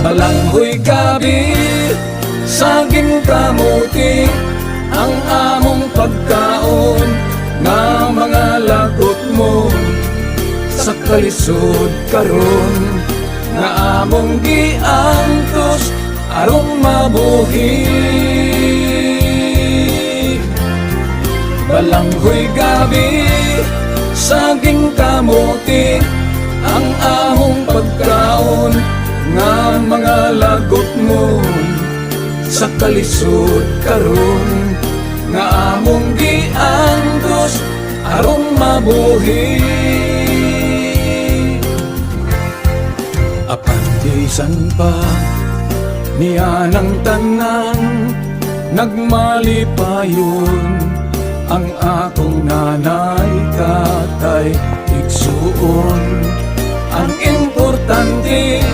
Balanghoy gabi, saging kamuti, ang among pagkaon, nga mga lagot mo sa kalisod karon, nga among giangtos aron mabuhi. Balanghoy gabi, saging kamuti, ang among pagkaon, nga mga lagot mo sa kalisod karon, nga among giangtos aron mabuhi. Apan bisan pa niya ng tanan, nagmalipayon ang akong nanay, tatay, igsuon. Ang importante